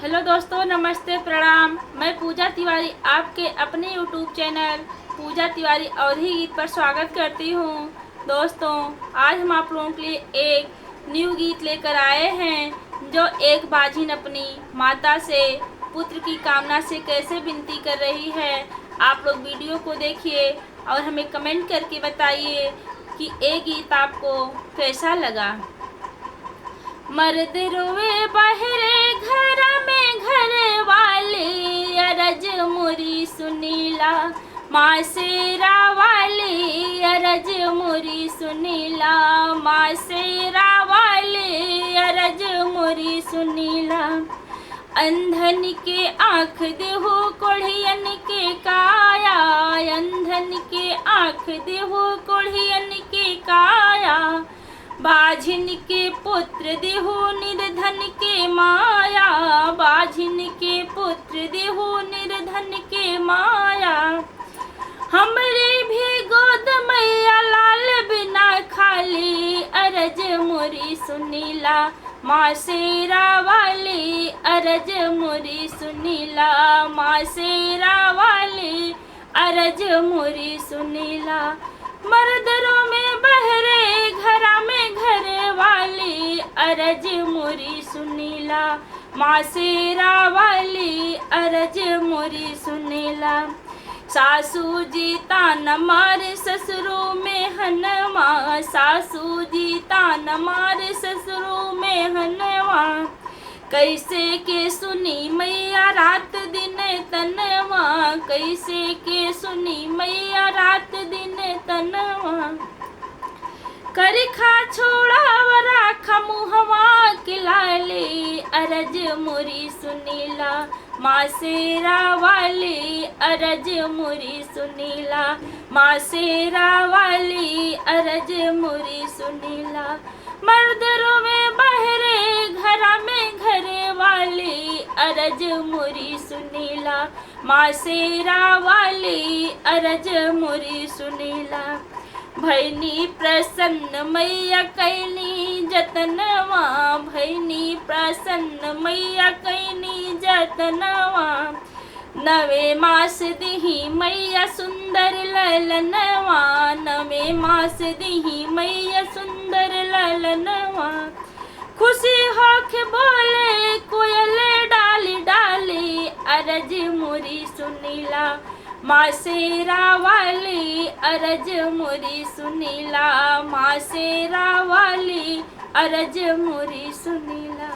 Hello दोस्तों, नमस्ते, प्रणाम। मैं पूजा तिवारी आपके अपने यूट्यूब चैनल पूजा तिवारी अवधी गीत पर स्वागत करती हूँ। दोस्तों, आज हम आप लोगों के लिए एक न्यू गीत लेकर आए हैं जो एक बाजिन अपनी माता से पुत्र की कामना से कैसे विनती कर रही है। आप लोग वीडियो को देखिए और हमें कमेंट करके बताइए कि ये गीत आपको कैसा लगा। मर्द रोवे बहरे घर में घर वाली अरज मुरी सुनीला, माँ शेरा वाली अरज मुरी सुनीला, माँ शेरा वाली अरज मुरी सुनीला। अंधन के आँख देहो कोढ़ियन के काया, अंधन के आँख देहो कोढ़ियन के काया। बाझिन के पुत्र देहो निर्धन के माया, बाझिन के पुत्र देहो निर्धन के माया। हमरे भी गोद मैया लाल बिना खाली अरज मोरी सुनीला, माँ शेरा वाली अरज मोरी सुनीला, माँ शेरा वाली अरज मोरी सुनीला। मर्दरों में बहरे घरा में घर वाली अरज मोरी सुनीला, माँ शेरा वाली अरज मोरी सुनीला। सासू जी तान मारे ससुरों में हनवा, सासू जी तान मारे ससुरों में हनवा। कैसे के सुनी मैया रात दिन तनवा, कैसे के सुनी मैया रात दिन तनवा। करिखा छोड़ा राखा मुहवा किलाले अरज मोरी सुनीला, माँ शेरा वाली अरज मोरी सुनीला, माँ शेरा वाली अरज मोरी सुनीला। मर्दरों में बहरे घरा में घरे वाली अरज मोरी सुनीला, माँ शेरा वाली अरज मोरी सुनीला। भैनी प्रसन्न मैया कैनी जतनवा, भैनी प्रसन्न मैया कैनी जतनवा। नवे मास दिही मैया सुंदर ललनवा, नवे मास दिही मैया सुंदर ललनवा। खुशी होके बोले कोयल डाली डाली अरज मोरी सुनीला, माँ शेरा वाली अरज मोरी सुनीला, माँ शेरा वाली अरज मोरी सुनीला।